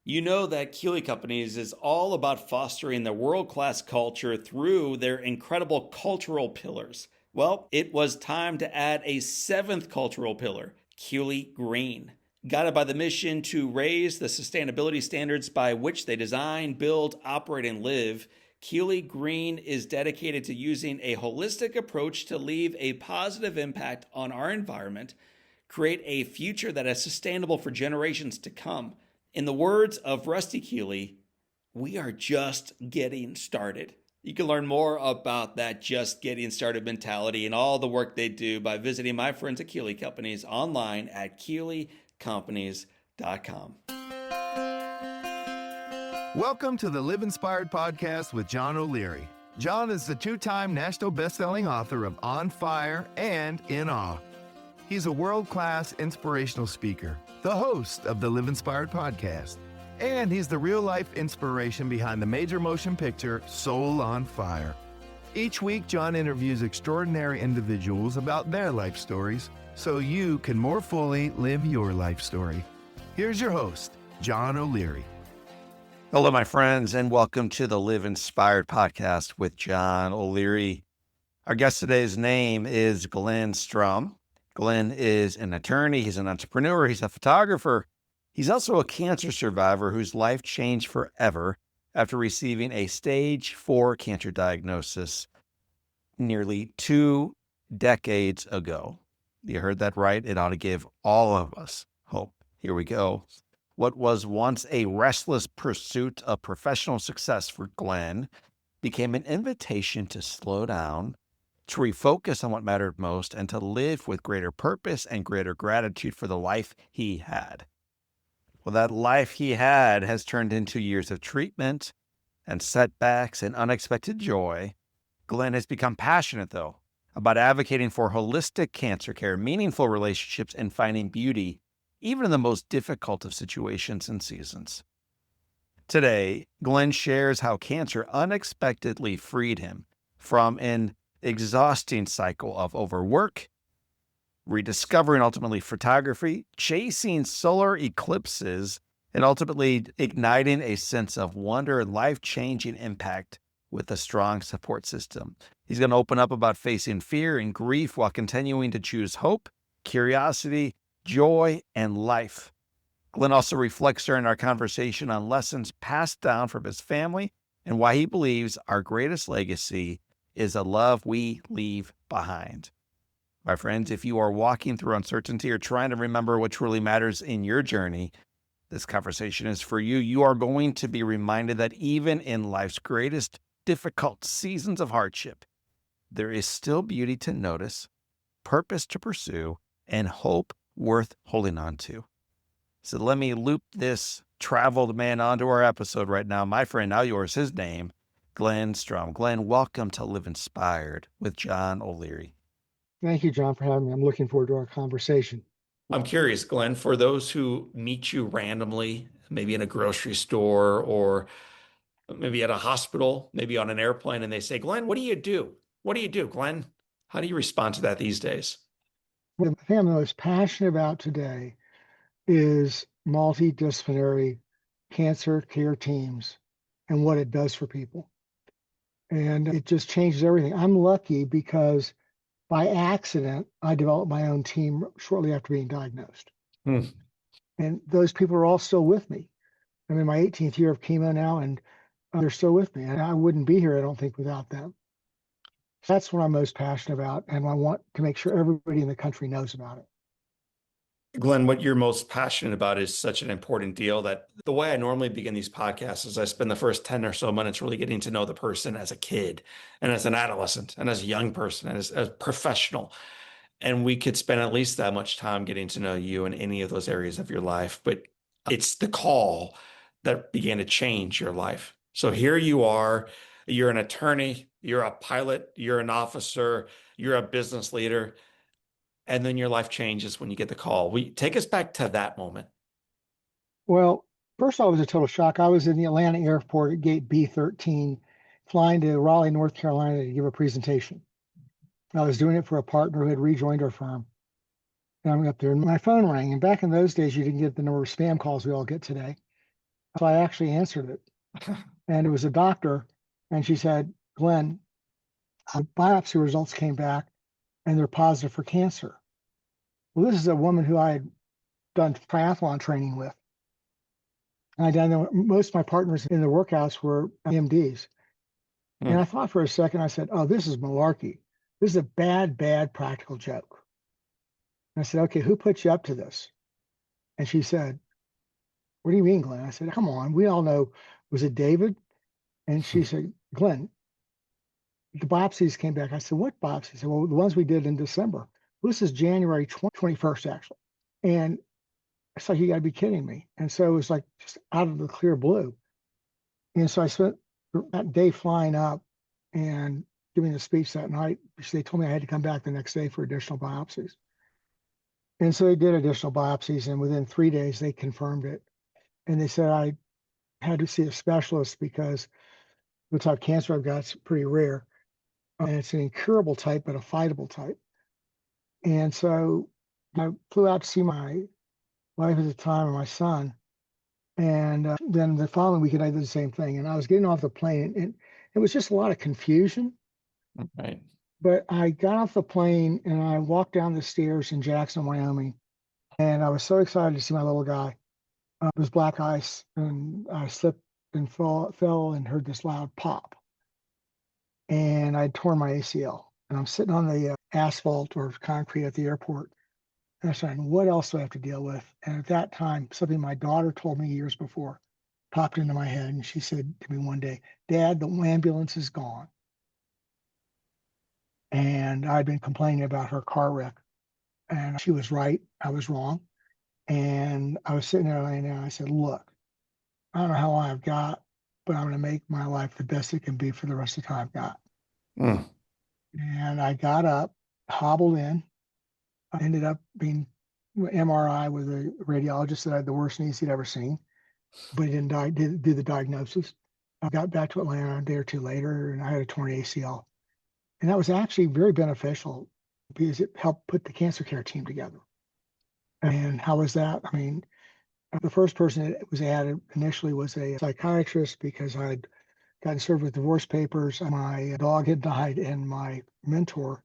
You know that Keeley Companies is all about fostering the world-class culture through their incredible cultural pillars. Well, it was time to add a seventh cultural pillar, Keeley Green. Guided by the mission to raise the sustainability standards by which they design, build, operate, and live, Keeley Green is dedicated to using a holistic approach to leave a positive impact on our environment, create a future that is sustainable for generations to come. In the words of Rusty Keeley, we are just getting started. You can learn more about that just getting started mentality and all the work they do by visiting my friends at Keeley Companies online at KeeleyCompanies.com. Welcome to the Live Inspired podcast with John O'Leary. John is the two-time national best-selling author of On Fire and In Awe. He's a world-class inspirational speaker, the host of the Live Inspired podcast, and he's the real-life inspiration behind the major motion picture Soul on Fire. Each week, John interviews extraordinary individuals about their life stories so you can more fully live your life story. Here's your host, John O'Leary. Hello, my friends, and welcome to the Live Inspired podcast with John O'Leary. Our guest today's name is Glenn Sturm. Glenn is an attorney, he's an entrepreneur, he's a photographer. He's also a cancer survivor whose life changed forever after receiving a stage 4 cancer diagnosis nearly 2 decades ago. You heard that right. It ought to give all of us hope. Here we go. What was once a restless pursuit of professional success for Glenn became an invitation to slow down, to refocus on what mattered most, and to live with greater purpose and greater gratitude for the life he had. Well, that life he had has turned into years of treatment and setbacks and unexpected joy. Glenn has become passionate, though, about advocating for holistic cancer care, meaningful relationships, and finding beauty, even in the most difficult of situations and seasons. Today, Glenn shares how cancer unexpectedly freed him from an exhausting cycle of overwork, rediscovering ultimately photography, chasing solar eclipses, and ultimately igniting a sense of wonder and life-changing impact with a strong support system. He's going to open up about facing fear and grief while continuing to choose hope, curiosity, joy, and life. Glenn also reflects during our conversation on lessons passed down from his family and why he believes our greatest legacy is a love we leave behind. My friends, if you are walking through uncertainty or trying to remember what truly matters in your journey, this conversation is for you. You are going to be reminded that even in life's greatest difficult seasons of hardship, there is still beauty to notice, purpose to pursue, and hope worth holding on to. So let me loop this traveled man onto our episode right now. My friend, now yours, his name, Glenn Sturm. Glenn, welcome to Live Inspired with John O'Leary. Thank you, John, for having me. I'm looking forward to our conversation. I'm curious, Glenn, for those who meet you randomly, maybe in a grocery store or maybe at a hospital, maybe on an airplane, and they say, Glenn, what do you do? What do you do, Glenn? How do you respond to that these days? The thing I'm most passionate about today is multidisciplinary cancer care teams and what it does for people. And it just changes everything. I'm lucky because by accident, I developed my own team shortly after being diagnosed. And those people are all still with me. I'm in my 18th year of chemo now, and they're still with me. And I wouldn't be here, I don't think, without them. So that's what I'm most passionate about. And I want to make sure everybody in the country knows about it. Glenn, what you're most passionate about is such an important deal that the way I normally begin these podcasts is I spend the first 10 or so minutes really getting to know the person as a kid and as an adolescent and as a young person and as a professional. And we could spend at least that much time getting to know you in any of those areas of your life. But it's the call that began to change your life. So here you are, you're an attorney, you're a pilot, you're an officer, you're a business leader. And then your life changes when you get the call. Take us back to that moment. Well, first of all, it was a total shock. I was in the Atlanta airport at gate B13, flying to Raleigh, North Carolina to give a presentation. I was doing it for a partner who had rejoined our firm. And I'm up there and my phone rang. And back in those days, you didn't get the number of spam calls we all get today. So I actually answered it. And it was a doctor. And she said, Glenn, biopsy results came back and they're positive for cancer. Well, this is a woman who I had done triathlon training with. And I know most of my partners in the workouts were MDs. And I thought for a second, I said, oh, this is malarkey. This is a bad, bad practical joke. And I said, okay, who put you up to this? And she said, what do you mean, Glenn? I said, come on, we all know, was it David? And she said, Glenn, the biopsies came back. I said, what biopsies? She said, well, the ones we did in December. This is January 21st, actually. And it's like, you got to be kidding me. And so it was like just out of the clear blue. And so I spent that day flying up and giving a speech that night. They told me I had to come back the next day for additional biopsies. And so they did additional biopsies, and within 3 days, they confirmed it. And they said I had to see a specialist because the type of cancer I've got is pretty rare. And it's an incurable type, but a fightable type. And so I flew out to see my wife at the time and my son. And then the following weekend, I did the same thing. And I was getting off the plane, and it was just a lot of confusion. Right. But I got off the plane and I walked down the stairs in Jackson, Wyoming. And I was so excited to see my little guy. It was black ice, and I slipped and fell and heard this loud pop. And I tore my ACL. And I'm sitting on the asphalt or concrete at the airport. And I said, what else do I have to deal with? And at that time, something my daughter told me years before popped into my head. And she said to me one day, Dad, the ambulance is gone. And I'd been complaining about her car wreck. And she was right. I was wrong. And I was sitting there laying down. I said, look, I don't know how long I've got, but I'm going to make my life the best it can be for the rest of the time I've got. Mm. And I got up, hobbled in. I ended up being MRI with a radiologist that had the worst knees he'd ever seen, but he didn't do the diagnosis. I got back to Atlanta a day or two later, and I had a torn ACL. And that was actually very beneficial because it helped put the cancer care team together. And how was that? I mean, the first person that was added initially was a psychiatrist because I'd gotten served with divorce papers. My dog had died, and my mentor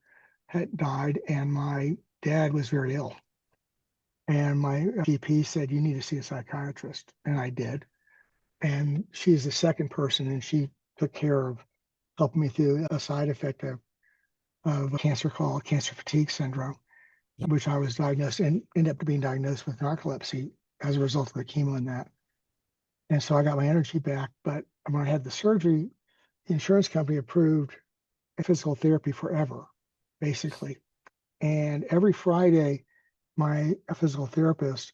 had died, and my dad was very ill. And my GP said, you need to see a psychiatrist. And I did. And she's the second person, and she took care of helping me through a side effect of cancer called cancer fatigue syndrome, which I was diagnosed and ended up being diagnosed with narcolepsy as a result of the chemo and that. And so I got my energy back. But when I had the surgery, the insurance company approved physical therapy forever, basically. And every Friday, my physical therapist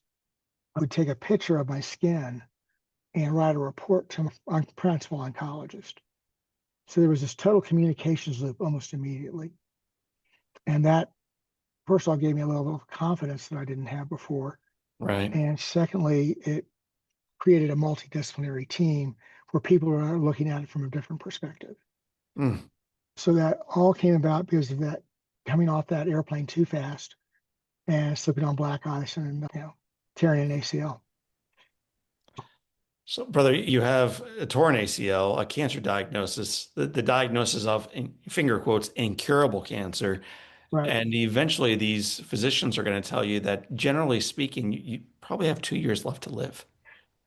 would take a picture of my skin and write a report to my principal oncologist. So there was this total communications loop almost immediately. And that, first of all, gave me a level of confidence that I didn't have before. Right. And secondly, it created a multidisciplinary team where people are looking at it from a different perspective. Mm. So that all came about because of that, coming off that airplane too fast and slipping on black ice and tearing an ACL. So, brother, you have a torn ACL, a cancer diagnosis, the diagnosis of, in finger quotes, incurable cancer. Right. And eventually these physicians are going to tell you that, generally speaking, you probably have 2 years left to live.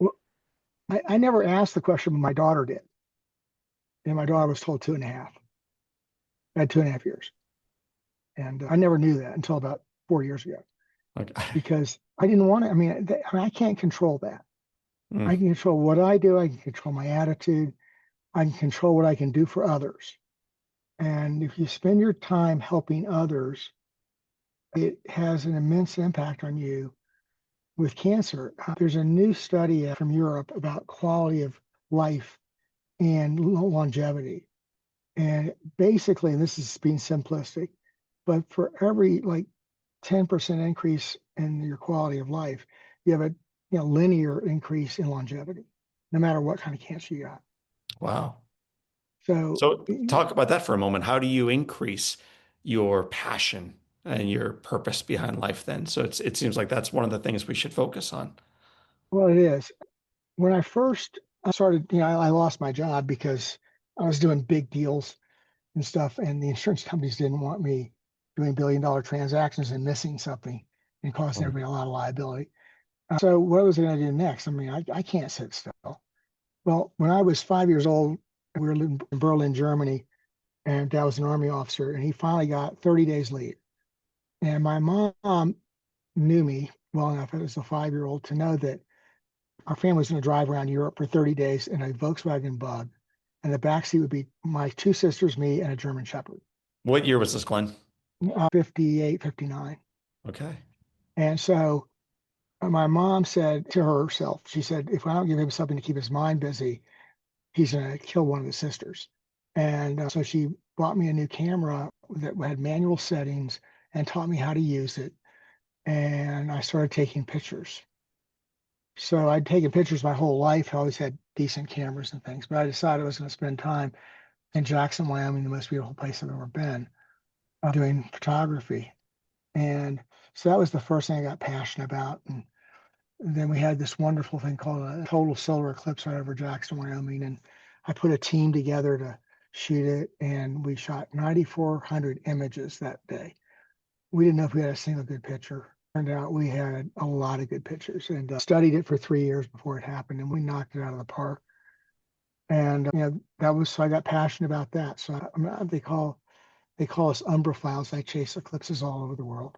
Well, I never asked the question, but my daughter did. And my daughter was told 2.5. I had 2.5 years. And I never knew that until about 4 years ago. Okay. Because I didn't want to. I mean, I can't control that. Mm. I can control what I do. I can control my attitude. I can control what I can do for others. And if you spend your time helping others, it has an immense impact on you with cancer. There's a new study from Europe about quality of life and longevity. And basically, and this is being simplistic, but for every 10% increase in your quality of life, you have a linear increase in longevity, no matter what kind of cancer you got. Wow. So talk about that for a moment. How do you increase your passion and your purpose behind life then? So it seems like that's one of the things we should focus on. well, it is. When I first started, I lost my job because I was doing big deals and stuff, and the insurance companies didn't want me doing billion-dollar transactions and missing something and causing Mm. everybody a lot of liability. So what was I going to do next? I mean, I can't sit still. Well, when I was 5 years old, we were living in Berlin, Germany, and Dad was an Army officer, and he finally got 30 days leave. And my mom knew me well enough as a 5-year-old to know that our family was going to drive around Europe for 30 days in a Volkswagen Bug. And the backseat would be my two sisters, me, and a German Shepherd. What year was this, Glenn? 58, 59. Okay. And so my mom said to herself, she said, if I don't give him something to keep his mind busy, he's going to kill one of the sisters. And so she bought me a new camera that had manual settings and taught me how to use it. And I started taking pictures. So I'd taken pictures my whole life. I always had decent cameras and things, but I decided I was going to spend time in Jackson, Wyoming, the most beautiful place I've ever been, doing photography. And so that was the first thing I got passionate about. And then we had this wonderful thing called a total solar eclipse right over Jackson, Wyoming. And I put a team together to shoot it, and we shot 9,400 images that day. We didn't know if we had a single good picture. Turned out we had a lot of good pictures, and studied it for 3 years before it happened, and we knocked it out of the park. And that was, so I got passionate about that. So they call us umbraphiles. I chase eclipses all over the world.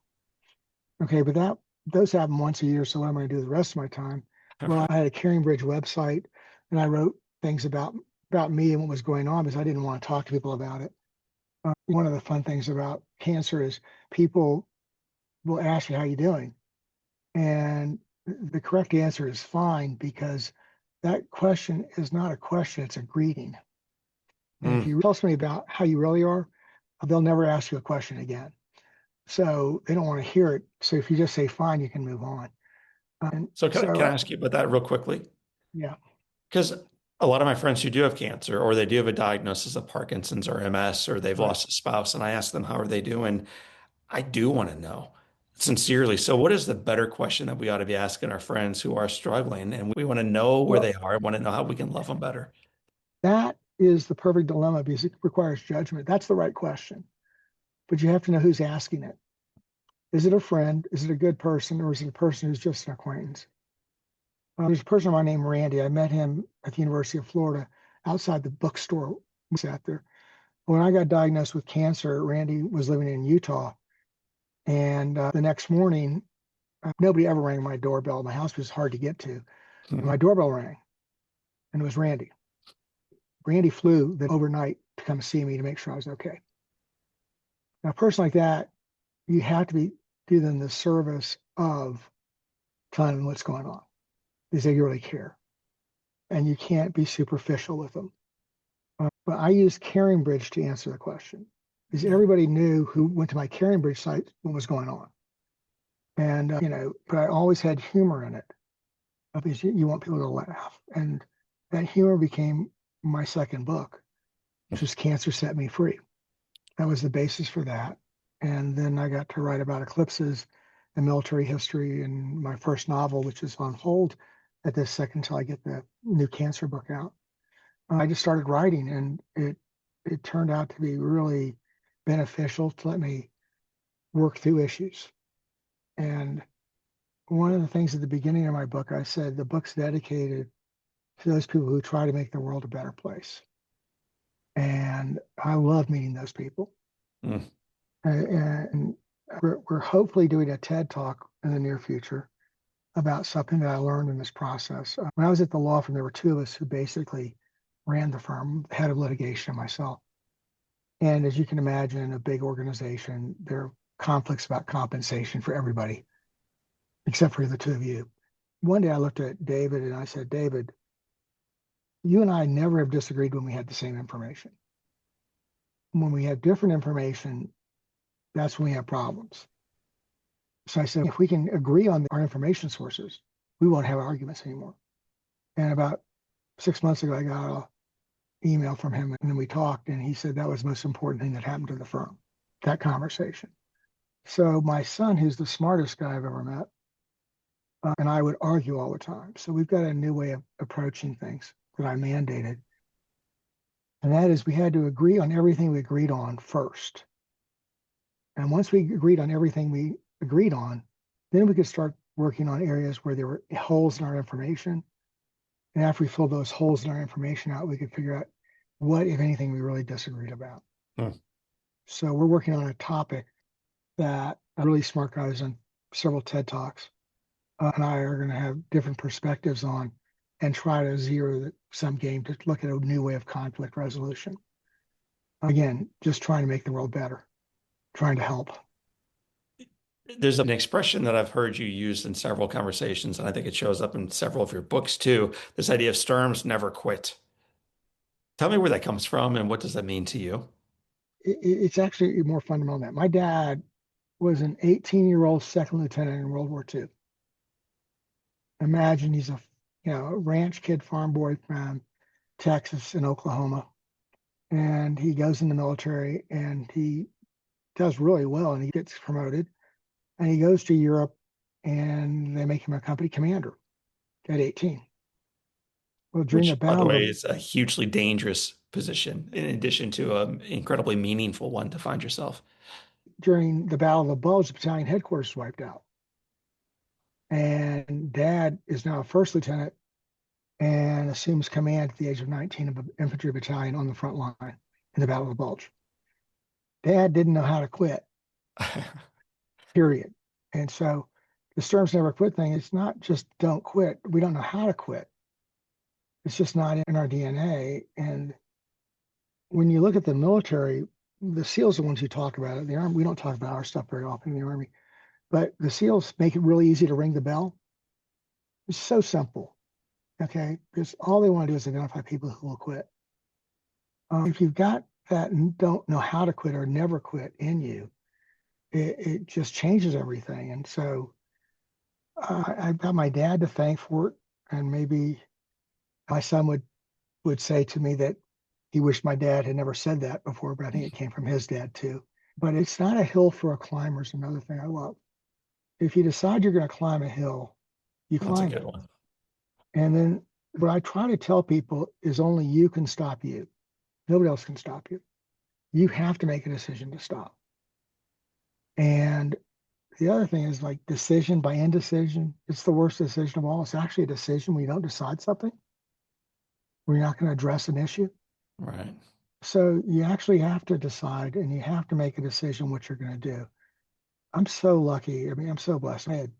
Okay, but those happen once a year. So what am I going to do the rest of my time? Well, I had a Caring Bridge website, and I wrote things about me and what was going on because I didn't want to talk to people about it. One of the fun things about cancer is people will ask you how you're doing, and the correct answer is fine, because that question is not a question, it's a greeting. And if you tell somebody about how you really are, they'll never ask you a question again. So they don't want to hear it. So if you just say fine, you can move on. So can I ask you about that real quickly? Yeah. Because a lot of my friends who do have cancer, or they do have a diagnosis of Parkinson's or MS, or they've lost a spouse, and I ask them, how are they doing? I do want to know sincerely. So what is the better question that we ought to be asking our friends who are struggling? And we want to know where they are, want to know how we can love them better. That is the perfect dilemma, because it requires judgment. That's the right question. But you have to know who's asking it. Is it a friend? Is it a good person? Or is it a person who's just an acquaintance? There's a person of mine named Randy. I met him at the University of Florida outside the bookstore we sat there. When I got diagnosed with cancer, Randy was living in Utah. And the next morning, nobody ever rang my doorbell. My house was hard to get to. And my doorbell rang, and it was Randy. Randy flew overnight to come see me to make sure I was okay. Now, a person like that, you have to do them the service of telling them what's going on, because they really care. And you can't be superficial with them. But I used Caring Bridge to answer the question, because everybody knew who went to my Caring Bridge site what was going on. And, but I always had humor in it, because you want people to laugh. And that humor became my second book, which was Cancer Set Me Free. That was the basis for that. And then I got to write about eclipses and military history, and my first novel, which is on hold at this second until I get the new cancer book out. I just started writing, and it turned out to be really beneficial to let me work through issues. And one of the things at the beginning of my book, I said the book's dedicated to those people who try to make the world a better place. And I love meeting those people. And we're hopefully doing a TED Talk in the near future about something that I learned in this process. When I was at the law firm, there were two of us who basically ran the firm, head of litigation, and myself. And as you can imagine, in a big organization, there are conflicts about compensation for everybody, except for the two of you. One day I looked at David and I said, David, you and I never have disagreed when we had the same information. When we have different information, that's when we have problems. So I said, if we can agree on our information sources, we won't have arguments anymore. And about 6 months ago, I got an email from him, and then we talked, and he said that was the most important thing that happened to the firm, that conversation. So my son, who's the smartest guy I've ever met, and I would argue all the time. So we've got a new way of approaching things that I mandated. And that is we had to agree on everything we agreed on first. And once we agreed on everything we agreed on, then we could start working on areas where there were holes in our information. And after we filled those holes in our information out, we could figure out what, if anything, we really disagreed about. So we're working on a topic that a really smart guy who's on several TED Talks and I are going to have different perspectives on and try to zero sum game to look at a new way of conflict resolution. Again, just trying to make the world better, trying to help. There's an expression that I've heard you use in several conversations, and I think it shows up in several of your books too. This idea of Sturms never quit. Tell me where that comes from and what does that mean to you? It's actually more fundamental than that. My dad was an 18-year-old second lieutenant in World War II. Imagine he's a ranch kid, farm boy from Texas and Oklahoma. And he goes in the military and he does really well and he gets promoted. And he goes to Europe and they make him a company commander at 18. Well, during the Which, by the battle way, of is a hugely dangerous position in addition to an incredibly meaningful one to find yourself. during the Battle of the Bulge, the battalion headquarters was wiped out. And Dad is now a first lieutenant and assumes command at the age of 19 of an infantry battalion on the front line in the Battle of the Bulge. Dad didn't know how to quit, period. And so the Sturms never quit thing, it's not just don't quit. We don't know how to quit. It's just not in our DNA. And when you look at the military, the SEALs are the ones who talk about it. The Army, we don't talk about our stuff very often in the Army, but the SEALs make it really easy to ring the bell. It's so simple, okay? Because all they want to do is identify people who will quit. If you've got that and don't know how to quit or never quit in you, it just changes everything. And so I've got my dad to thank for it. And maybe my son would say to me that he wished my dad had never said that before, but I think it came from his dad too. But it's not a hill for a climber is another thing I love. If you decide you're going to climb a hill, you That's a climb good it. one. And then what I try to tell people is only you can stop you. Nobody else can stop you. You have to make a decision to stop. And the other thing is like decision by indecision. It's the worst decision of all. It's actually a decision when you don't decide something, where you're not going to address an issue. Right. So you actually have to decide and you have to make a decision what you're going to do. I'm so lucky. I mean, I'm so blessed. I had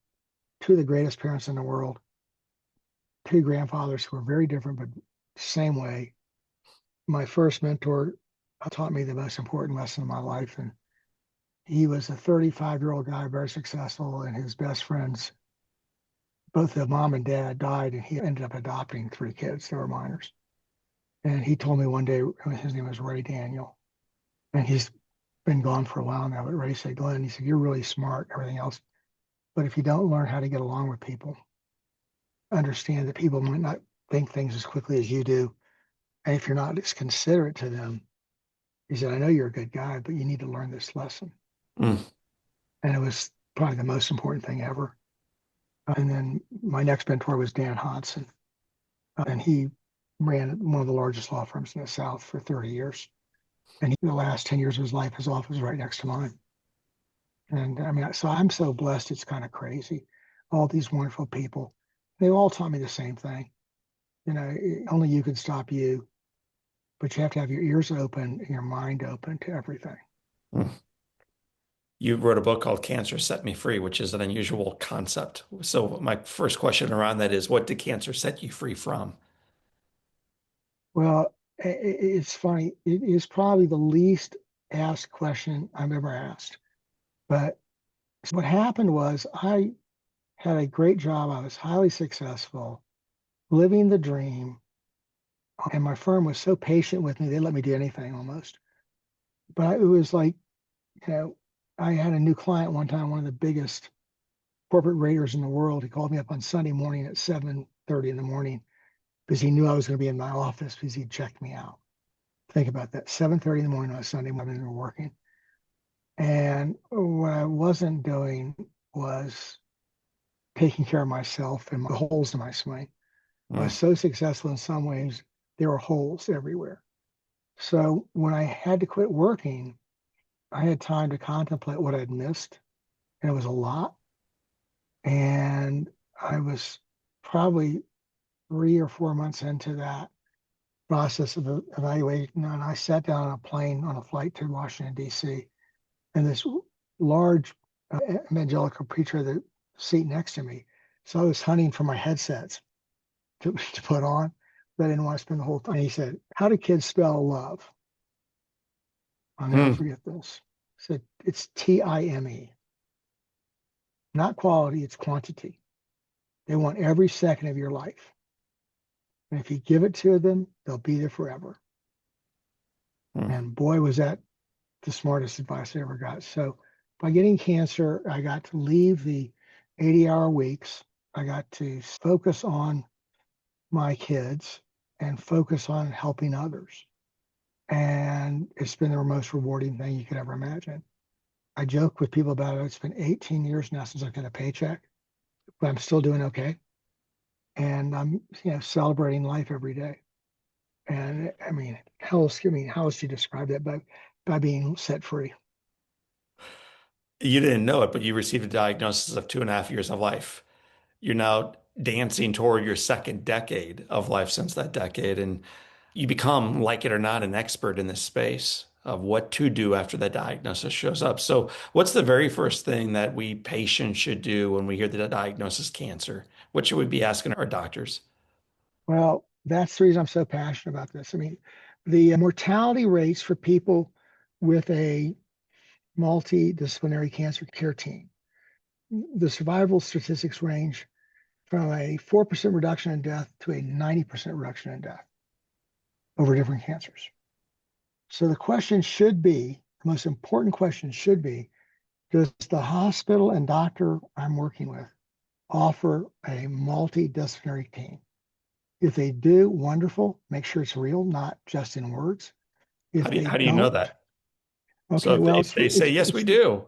two of the greatest parents in the world, two grandfathers who were very different, but same way. My first mentor taught me the most important lesson of my life. And he was a 35-year-old guy, very successful, and his best friends, both the mom and dad died, and he ended up adopting three kids. They were minors. And he told me one day, his name was Ray Daniel, and he's been gone for a while now, but Ray said, Glenn, he said, you're really smart, everything else. But if you don't learn how to get along with people, understand that people might not think things as quickly as you do. And if you're not as considerate to them, he said, I know you're a good guy, but you need to learn this lesson. Mm. And it was probably the most important thing ever. And then my next mentor was Dan Hodson. And he ran one of the largest law firms in the South for 30 years. And the last 10 years of his life, his office was right next to mine. And I mean, so I'm so blessed, it's kind of crazy. All these wonderful people, they all taught me the same thing. Only you can stop you, but you have to have your ears open and your mind open to everything. Mm. You wrote a book called Cancer Set Me Free, which is an unusual concept. So my first question around that is, what did cancer set you free from? Well, it's funny. It is probably the least asked question I've ever asked. But what happened was I had a great job. I was highly successful, living the dream. And my firm was so patient with me, they let me do anything almost. But it was like, I had a new client one time, one of the biggest corporate raters in the world. He called me up on Sunday morning at 7:30 in the morning because he knew I was going to be in my office because he checked me out. Think about that, 7:30 in the morning on a Sunday morning, we were working. And what I wasn't doing was taking care of myself and the holes in my swing. I was so successful in some ways, there were holes everywhere. So when I had to quit working, I had time to contemplate what I'd missed, and it was a lot. And I was probably 3 or 4 months into that process of evaluating, and I sat down on a plane on a flight to Washington, D.C., and this large evangelical preacher had the seat next to me. So I was hunting for my headsets to put on, but I didn't want to spend the whole time. And he said, "How do kids spell love?" I'll never forget this. He said, "It's Time. Not quality, it's quantity. They want every second of your life. And if you give it to them, they'll be there forever." And boy, was that the smartest advice I ever got. So by getting cancer, I got to leave the 80-hour weeks. I got to focus on my kids and focus on helping others. And it's been the most rewarding thing you could ever imagine. I joke with people about it. It's been 18 years now since I've got a paycheck, but I'm still doing okay. And I'm, celebrating life every day. And I mean, how else do you describe that? By being set free. You didn't know it, but you received a diagnosis of 2.5 years of life. You're now dancing toward your second decade of life since that decade. And you become, like it or not, an expert in this space of what to do after that diagnosis shows up. So, what's the very first thing that we patients should do when we hear the diagnosis cancer? What should we be asking our doctors? Well, that's the reason I'm so passionate about this. I mean, the mortality rates for people with a multidisciplinary cancer care team, the survival statistics range from a 4% reduction in death to a 90% reduction in death over different cancers. So the question should be, the most important question should be, does the hospital and doctor I'm working with offer a multidisciplinary team? If they do, wonderful. Make sure it's real, not just in words. If How do you know don't, that? So okay, well, if they say, yes, we do.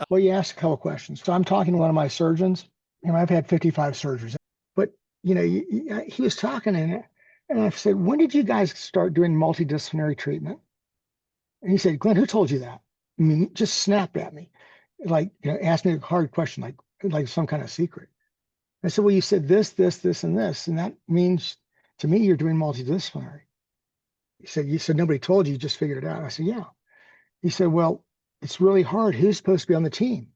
well, you asked a couple questions. So I'm talking to one of my surgeons. I've had 55 surgeries, but he was talking, and I said, "When did you guys start doing multidisciplinary treatment?" And he said, "Glenn, who told you that?" I mean, just snapped at me, like, asked me a hard question, like some kind of secret. I said, "Well, you said this, and this, and that means to me you're doing multidisciplinary." He said, "You said nobody told you, you just figured it out." I said, "Yeah." He said, "Well, it's really hard. Who's supposed to be on the team?"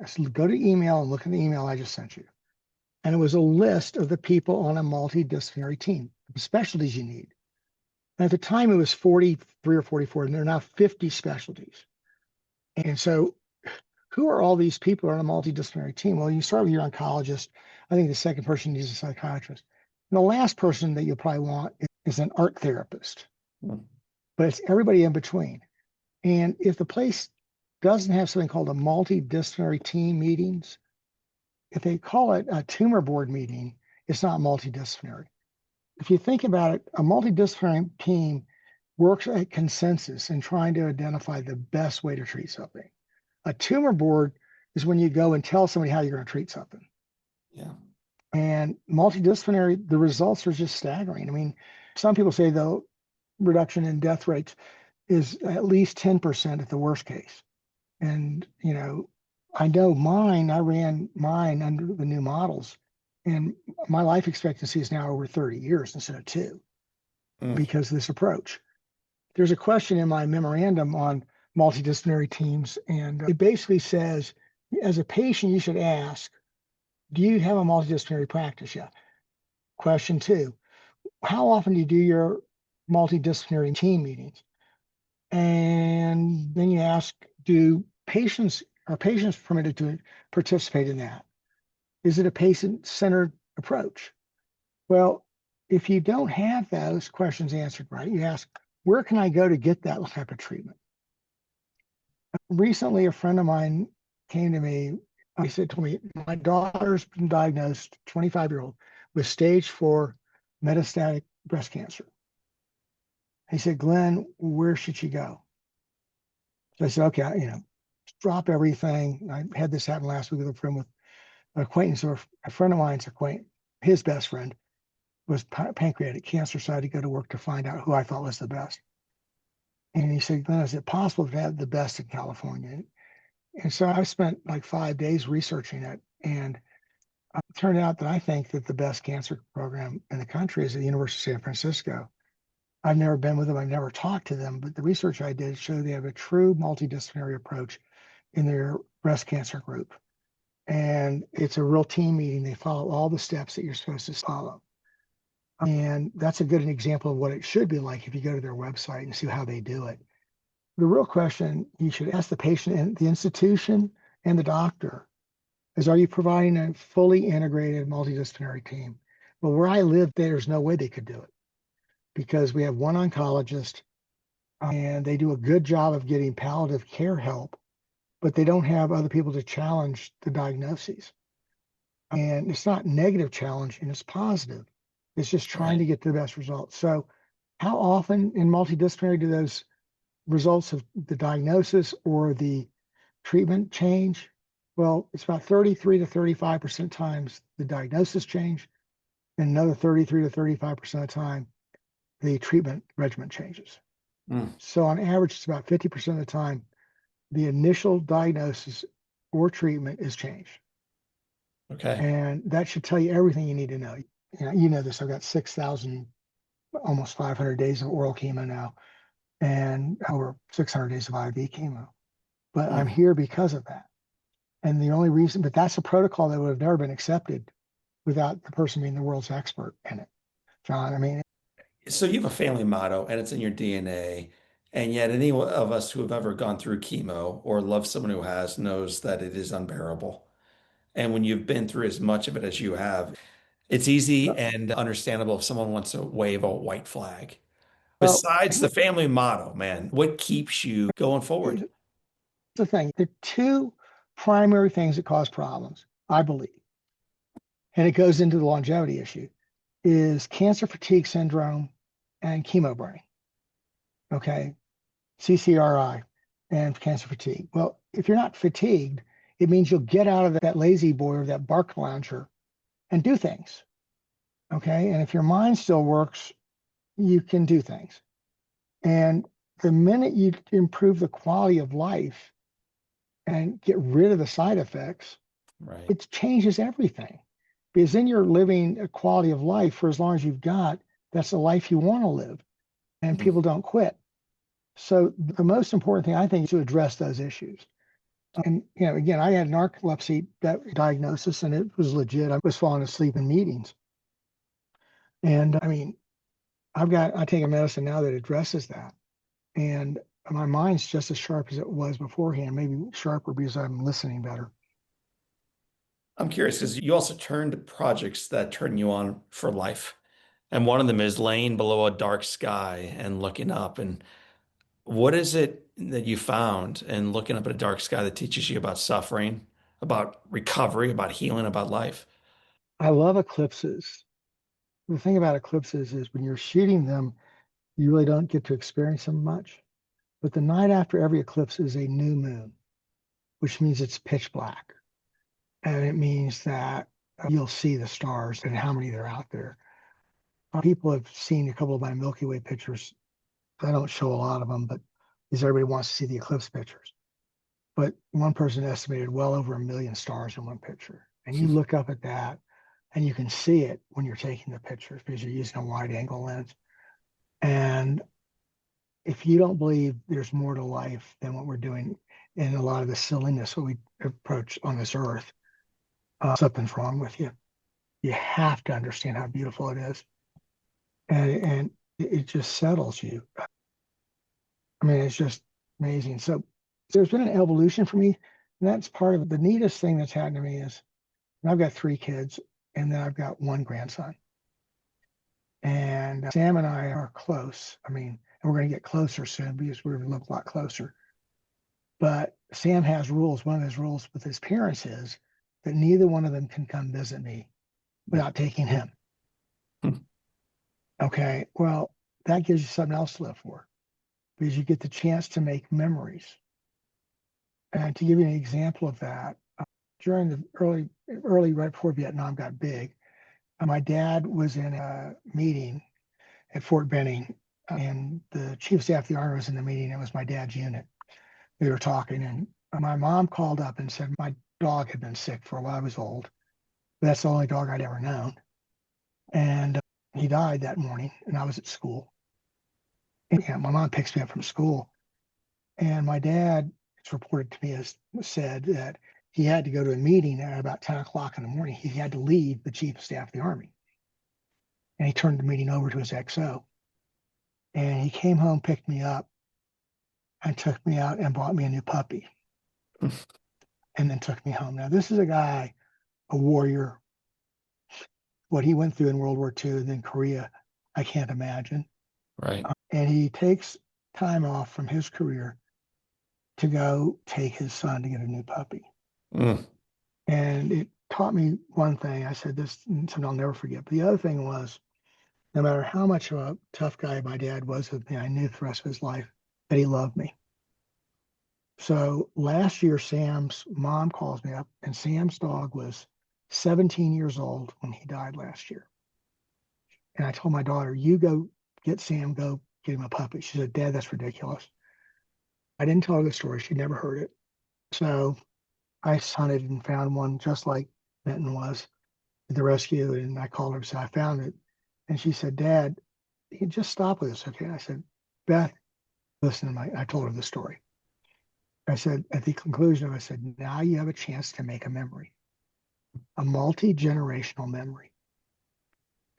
I said, "Go to email and look at the email I just sent you." And it was a list of the people on a multidisciplinary team, the specialties you need. And at the time, it was 43 or 44, and there are now 50 specialties. And so who are all these people on a multidisciplinary team? Well, you start with your oncologist. I think the second person needs a psychiatrist. And the last person that you'll probably want is an art therapist. But it's everybody in between. And if the place doesn't have something called a multidisciplinary team meetings, if they call it a tumor board meeting, it's not multidisciplinary. If you think about it, a multidisciplinary team works at consensus in trying to identify the best way to treat something. A tumor board is when you go and tell somebody how you're going to treat something. Yeah. And multidisciplinary, the results are just staggering. I mean, some people say the reduction in death rates is at least 10% at the worst case. And, I know I ran mine under the new models, and my life expectancy is now over 30 years instead of 2 because of this approach. There's a question in my memorandum on multidisciplinary teams, and it basically says, as a patient, you should ask, do you have a multidisciplinary practice yet? Question 2, how often do you do your multidisciplinary team meetings? And then you ask, are patients permitted to participate in that? Is it a patient-centered approach? Well, if you don't have those questions answered right, you ask, where can I go to get that type of treatment? Recently, a friend of mine came to me. He said to me, my daughter's been diagnosed, 25-year-old, with stage 4 metastatic breast cancer. He said, Glenn, where should she go? So I said, okay, drop everything. I had this happen last week with a friend with acquaintance or a friend of mine's his best friend was pancreatic cancer, so I had to go to work to find out who I thought was the best. And he said, Glenn, is it possible to have the best in California? And so I spent like 5 days researching it. And it turned out that I think that the best cancer program in the country is at the University of San Francisco. I've never been with them. I've never talked to them, but the research I did showed they have a true multidisciplinary approach in their breast cancer group. And it's a real team meeting. They follow all the steps that you're supposed to follow. And that's a good example of what it should be like if you go to their website and see how they do it. The real question you should ask the patient and the institution and the doctor is, are you providing a fully integrated multidisciplinary team? Well, where I live, there's no way they could do it because we have one oncologist and they do a good job of getting palliative care help, but they don't have other people to challenge the diagnoses. And it's not negative challenging, it's positive. It's just trying to get the best results. So how often in multidisciplinary do those results of the diagnosis or the treatment change? Well, it's about 33 to 35% times the diagnosis change, and another 33 to 35% of the time the treatment regimen changes. So on average, it's about 50% of the time the initial diagnosis or treatment is changed. Okay. And that should tell you everything you need to know. You know this, I've got 6,000, almost 500 days of oral chemo now, and over 600 days of IV chemo. But I'm here because of that. And the only reason, but that's a protocol that would have never been accepted without the person being the world's expert in it. John, I mean, So you have a family motto and it's in your DNA. And yet any of us who have ever gone through chemo or love someone who has knows that it is unbearable. And when you've been through as much of it as you have, it's easy and understandable if someone wants to wave a white flag. well, Besides the family motto, man, what keeps you going forward? here's the thing. There are two primary things that cause problems, I believe. And it goes into the longevity issue, is cancer fatigue syndrome and chemo burning. Okay. CCRI and cancer fatigue. Well, if you're not fatigued, it means you'll get out of that lazy boy or that bark lounger and do things. Okay. And if your mind still works, you can do things. And the minute you improve the quality of life and get rid of the side effects, Right. it changes everything. Because then you're living a quality of life for as long as you've got. That's the life you want to live. And people don't quit. So the most important thing I think is to address those issues. And again, I had narcolepsy diagnosis, and it was legit. I was falling asleep in meetings. And I mean, I take a medicine now that addresses that. And my mind's just as sharp as it was beforehand, maybe sharper because I'm listening better. I'm curious because you also turned to projects that turn you on for life. And one of them is laying below a dark sky and looking up. And what is it that you found in looking up at a dark sky that teaches you about suffering, about recovery, about healing, about life? I love eclipses. The thing about eclipses is when you're shooting them, you really don't get to experience them much. But the night after every eclipse is a new moon, which means it's pitch black. And it means that you'll see the stars and how many they're out there. People have seen a couple of my Milky Way pictures. I don't show a lot of them, but because everybody wants to see the eclipse pictures. But one person estimated well over 1 million stars in one picture. And you look up at that and you can see it when you're taking the pictures because you're using a wide angle lens. And if you don't believe there's more to life than what we're doing in a lot of the silliness that we approach on this earth, something's wrong with you. You have to understand how beautiful it is. And it just settles you. I mean, it's just amazing. So there's been an evolution for me. And that's part of the neatest thing that's happened to me is I've got 3 kids and then I've got 1 grandson. And Sam and I are close. I mean, and we're going to get closer soon because we're going to look a lot closer. But Sam has rules. One of his rules with his parents is that neither one of them can come visit me without taking him. Okay, well, that gives you something else to live for because you get the chance to make memories. And to give you an example of that, during the early right before Vietnam got big, my dad was in a meeting at Fort Benning, and the chief of staff of the Army was in the meeting. It was my dad's unit. We were talking, and my mom called up and said my dog had been sick for a while. I was old. That's the only dog I'd ever known. And he died that morning, and I was at school. And yeah, my mom picks me up from school, and my dad, it's reported to me, as said that he had to go to a meeting at about 10 o'clock in the morning. He had to leave the chief of staff of the Army. And he turned the meeting over to his XO. And he came home, picked me up, and took me out and bought me a new puppy. And then took me home. Now, this is a guy, a warrior. What he went through in World War II and then Korea, I can't imagine. Right. And he takes time off from his career to go take his son to get a new puppy. Mm. And it taught me one thing. I said this, something I'll never forget. But the other thing was, no matter how much of a tough guy my dad was with me, I knew the rest of his life that he loved me. So last year, Sam's mom calls me up, and Sam's dog was 17 years old when he died last year. And I told my daughter, you go get Sam, go get him a puppy. She said, Dad, that's ridiculous. I didn't tell her the story. She'd never heard it. So I hunted and found one just like Benton was at the rescue. And I called her and said, I found it. And she said, Dad, you just stop with this, okay? I said, Beth, listen, I told her the story. I said, at the conclusion of it, I said, now you have a chance to make a memory, a multi-generational memory.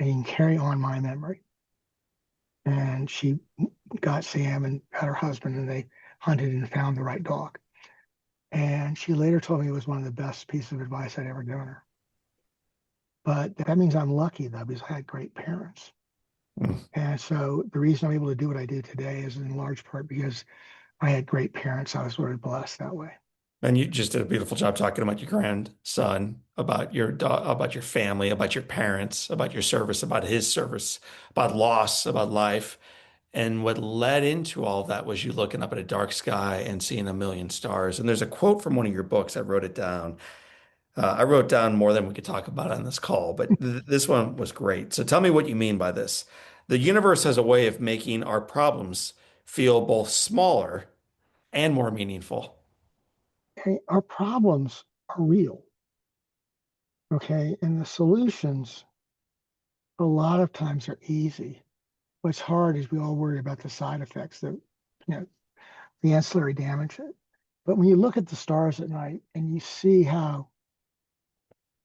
And you can carry on my memory. And she got Sam and got her husband, and they hunted and found the right dog. And she later told me it was one of the best pieces of advice I'd ever given her. But that means I'm lucky, though, because I had great parents. Mm. And so the reason I'm able to do what I do today is in large part because I had great parents. I was sort of blessed that way. And you just did a beautiful job talking about your grandson, about your about your family, about your parents, about your service, about his service, about loss, about life. And what led into all of that was you looking up at a dark sky and seeing a million stars. And there's a quote from one of your books. I wrote it down. I wrote down more than we could talk about on this call, but this one was great. So tell me what you mean by this. The universe has a way of making our problems feel both smaller and more meaningful. Okay, our problems are real. Okay, and the solutions a lot of times are easy. What's hard is we all worry about the side effects, the ancillary damage. But when you look at the stars at night and you see how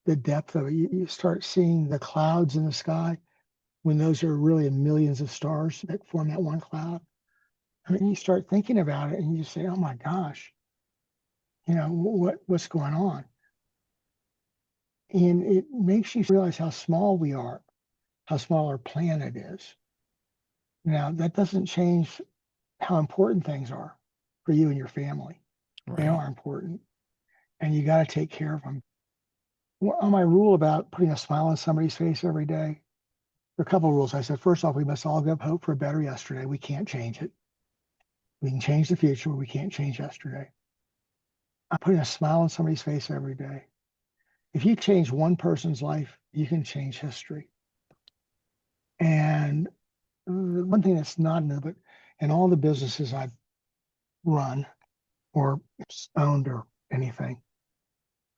the depth of it, you start seeing the clouds in the sky when those are really millions of stars that form that one cloud. I mean, you start thinking about it and you say, oh my gosh, what's going on? And it makes you realize how small we are, how small our planet is. Now, that doesn't change how important things are for you and your family. Right. They are important, and you got to take care of them. On my rule about putting a smile on somebody's face every day, there are a couple of rules. I said, first off, we must all give hope for a better yesterday. We can't change it. We can change the future, but we can't change yesterday. I'm putting a smile on somebody's face every day. If you change one person's life, you can change history. And one thing that's not new, but in all the businesses I've run or owned or anything,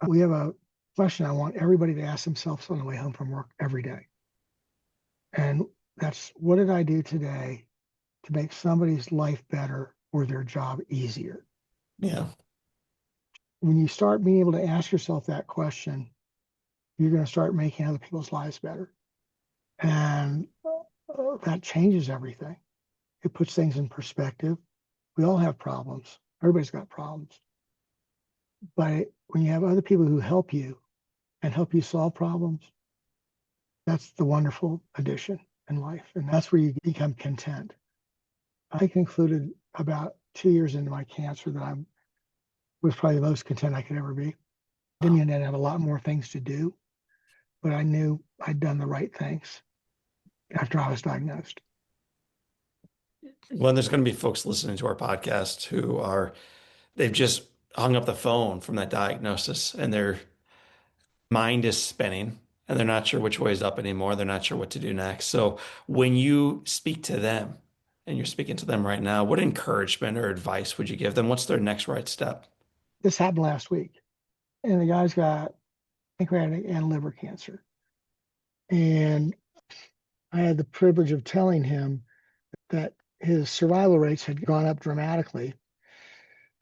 we have a question I want everybody to ask themselves on the way home from work every day. And that's, what did I do today to make somebody's life better or their job easier? Yeah. When you start being able to ask yourself that question, you're going to start making other people's lives better. And that changes everything. It puts things in perspective. We all have problems. Everybody's got problems. But when you have other people who help you and help you solve problems, that's the wonderful addition in life. And that's where you become content. I concluded about 2 years into my cancer that I was probably the most content I could ever be. Didn't mean I'd have a lot more things to do, but I knew I'd done the right things after I was diagnosed. Well, there's going to be folks listening to our podcast who they've just hung up the phone from that diagnosis and their mind is spinning and they're not sure which way is up anymore. They're not sure what to do next. So when you speak to them and you're speaking to them right now, what encouragement or advice would you give them? What's their next right step? This happened last week, and the guy's got pancreatic and liver cancer. And I had the privilege of telling him that his survival rates had gone up dramatically.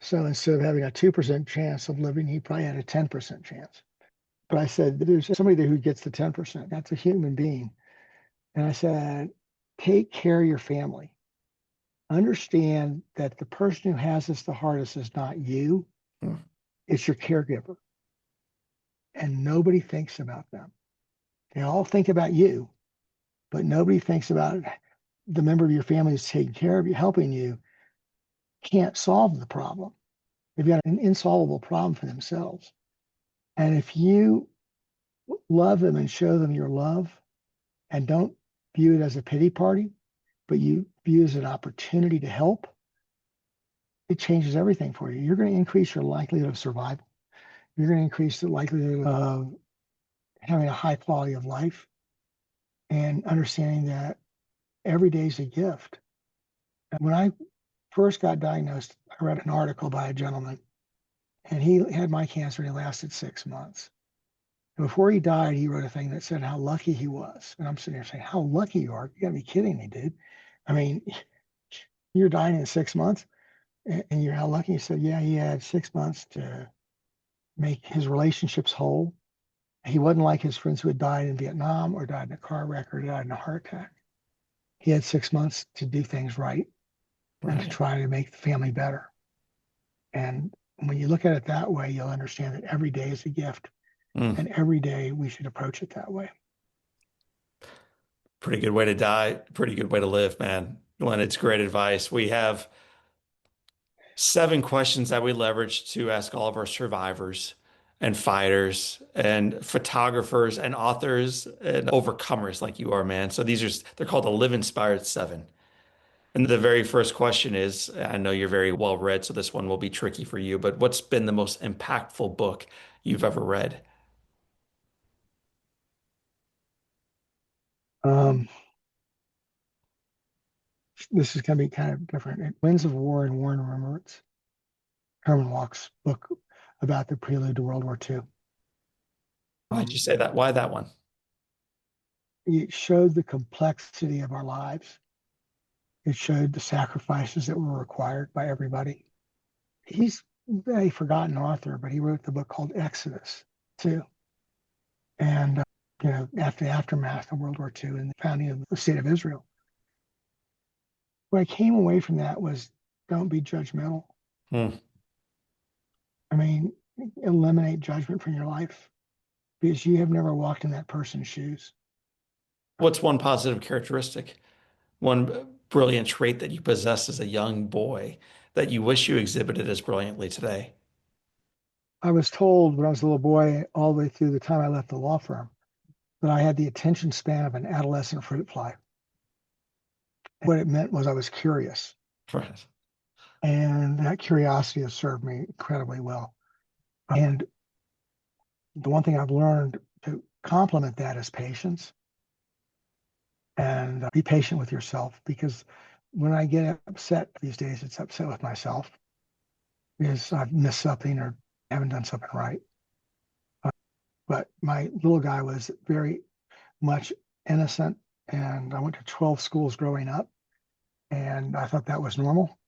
So instead of having a 2% chance of living, he probably had a 10% chance. But I said, there's somebody there who gets the 10%. That's a human being. And I said, take care of your family. Understand that the person who has this the hardest is not you, it's your caregiver. And nobody thinks about them. They all think about you, but nobody thinks about the member of your family who's taking care of you, helping you, can't solve the problem. They've got an insolvable problem for themselves. And if you love them and show them your love and don't view it as a pity party, but you view it as an opportunity to help, it changes everything for you. You're going to increase your likelihood of survival. You're going to increase the likelihood of having a high quality of life and understanding that every day is a gift. And when I first got diagnosed, I read an article by a gentleman, and he had my cancer and it lasted 6 months. And before he died, he wrote a thing that said how lucky he was. And I'm sitting there saying, how lucky you are. You gotta be kidding me, dude. I mean, you're dying in 6 months and you're how lucky. He said, yeah, he had 6 months to make his relationships whole. He wasn't like his friends who had died in Vietnam or died in a car wreck or died in a heart attack. He had 6 months to do things right and to try to make the family better. And when you look at it that way, you'll understand that every day is a gift. And every day we should approach it that way. Pretty good way to die. Pretty good way to live, man. Glenn, it's great advice. We have 7 questions that we leverage to ask all of our survivors and fighters and photographers and authors and overcomers like you are, man. So they're called the Live Inspired 7. And the very first question is, I know you're very well read, so this one will be tricky for you, but what's been the most impactful book you've ever read? This is going to be kind of different. Winds of War and War and Remembrance. Herman Walk's book about the prelude to World War II. Why'd you say that? Why that one? It showed the complexity of our lives. It showed the sacrifices that were required by everybody. He's a forgotten author, but he wrote the book called Exodus too. And after the aftermath of World War II and the founding of the state of Israel. What I came away from that was don't be judgmental. I mean, eliminate judgment from your life because you have never walked in that person's shoes. What's one positive characteristic, one brilliant trait that you possessed as a young boy that you wish you exhibited as brilliantly today? I was told when I was a little boy, all the way through the time I left the law firm, that I had the attention span of an adolescent fruit fly. What it meant was I was curious. Right. And that curiosity has served me incredibly well. And the one thing I've learned to complement that is patience. And be patient with yourself, because when I get upset these days, it's upset with myself because I've missed something or haven't done something right. But my little guy was very much innocent, and I went to 12 schools growing up, and I thought that was normal,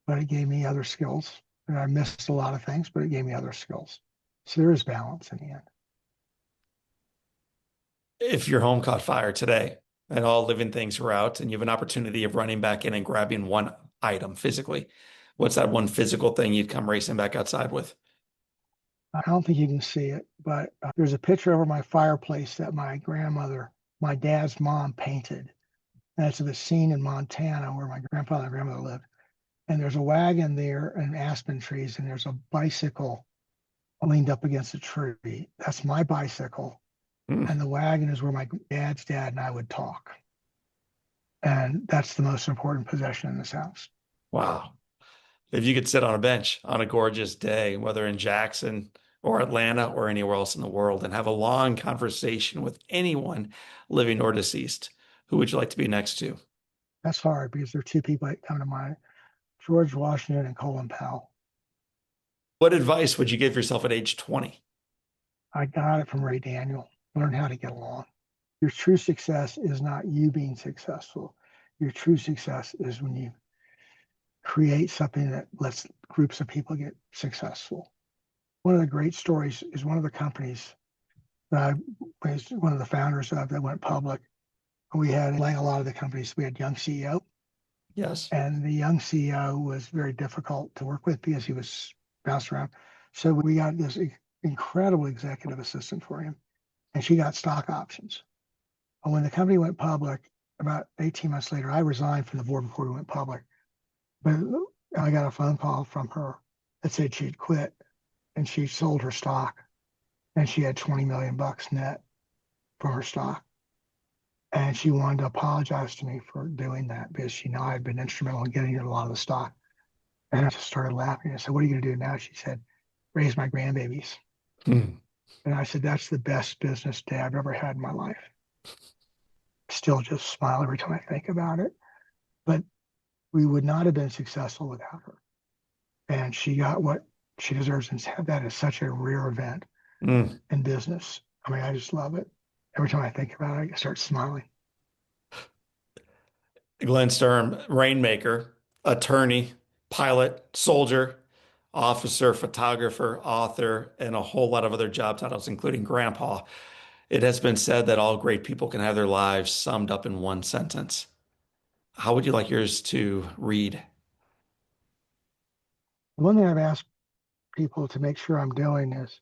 but it gave me other skills. And I missed a lot of things, but it gave me other skills. So there is balance in the end. If your home caught fire today and all living things were out and you have an opportunity of running back in and grabbing one item physically, what's that one physical thing you'd come racing back outside with? I don't think you can see it, but there's a picture over my fireplace that my dad's mom painted. That's the scene in Montana where my grandfather and grandmother lived. And there's a wagon there and aspen trees, and there's a bicycle leaned up against a tree. That's my bicycle. And the wagon is where my dad's dad and I would talk. And that's the most important possession in this house. Wow. If you could sit on a bench on a gorgeous day, whether in Jackson or Atlanta or anywhere else in the world, and have a long conversation with anyone living or deceased, who would you like to be next to? That's hard because there are two people that come to mind, George Washington and Colin Powell. What advice would you give yourself at age 20? I got it from Ray Daniel. Learn how to get along. Your true success is not you being successful. Your true success is when you create something that lets groups of people get successful. One of the great stories is one of the companies that I was one of the founders of that went public. We had, like a lot of the companies, we had young CEO. Yes. And the young CEO was very difficult to work with because he was bounced around. So we got this incredible executive assistant for him, and she got stock options. And when the company went public, about 18 months later, I resigned from the board before we went public. But I got a phone call from her that said she'd quit and she sold her stock, and she had 20 million bucks net from her stock. And she wanted to apologize to me for doing that because she knew I had been instrumental in getting her a lot of the stock. And I just started laughing. I said, "What are you going to do now?" She said, "Raise my grandbabies." Hmm. And I said, "That's the best business day I've ever had in my life." Still just smile every time I think about it. But we would not have been successful without her. And she got what she deserves, and that is such a rare event in business. I mean, I just love it. Every time I think about it, I start smiling. Glenn Sturm, rainmaker, attorney, pilot, soldier, officer, photographer, author, and a whole lot of other job titles, including grandpa. It has been said that all great people can have their lives summed up in one sentence. How would you like yours to read? One thing I've asked people to make sure I'm doing is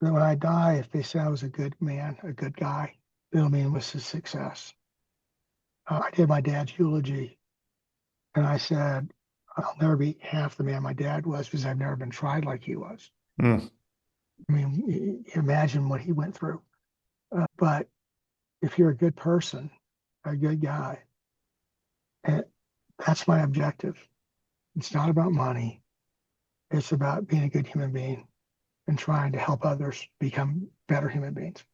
that when I die, if they say I was a good man, a good guy, it'll mean it was a success. I did my dad's eulogy, and I said, I'll never be half the man my dad was because I've never been tried like he was. Mm. I mean, imagine what he went through. But if you're a good person, a good guy, and that's my objective. It's not about money. It's about being a good human being and trying to help others become better human beings.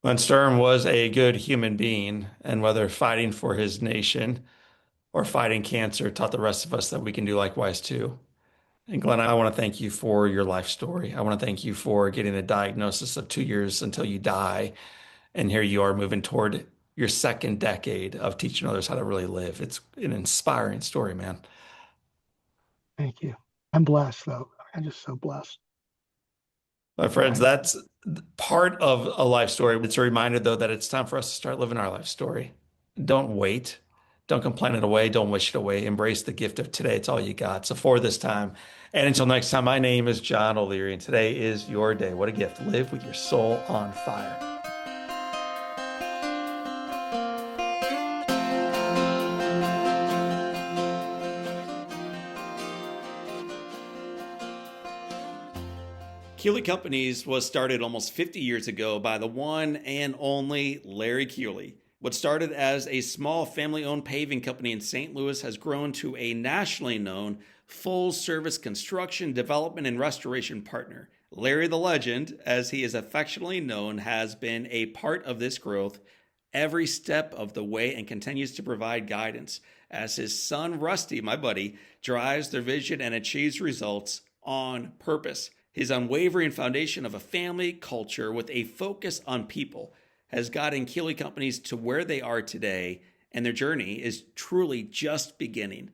Glenn Sturm was a good human being, and whether fighting for his nation or fighting cancer taught the rest of us that we can do likewise too. And Glenn, I want to thank you for your life story. I want to thank you for getting a diagnosis of 2 years until you die. And here you are moving toward your second decade of teaching others how to really live. It's an inspiring story, man. Thank you. I'm blessed, though. I'm just so blessed. My friends, that's part of a life story. It's a reminder, though, that it's time for us to start living our life story. Don't wait. Don't complain it away. Don't wish it away. Embrace the gift of today. It's all you got. So for this time, and until next time, my name is John O'Leary, and today is your day. What a gift. Live with your soul on fire. Keeley Companies was started almost 50 years ago by the one and only Larry Keeley. What started as a small family-owned paving company in St. Louis has grown to a nationally known full-service construction, development, and restoration partner. Larry the Legend, as he is affectionately known, has been a part of this growth every step of the way and continues to provide guidance as his son Rusty, my buddy, drives their vision and achieves results on purpose. His unwavering foundation of a family culture with a focus on people has gotten Keeley Companies to where they are today, and their journey is truly just beginning.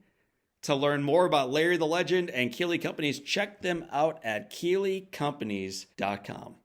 To learn more about Larry the Legend and Keeley Companies, check them out at KeeleyCompanies.com.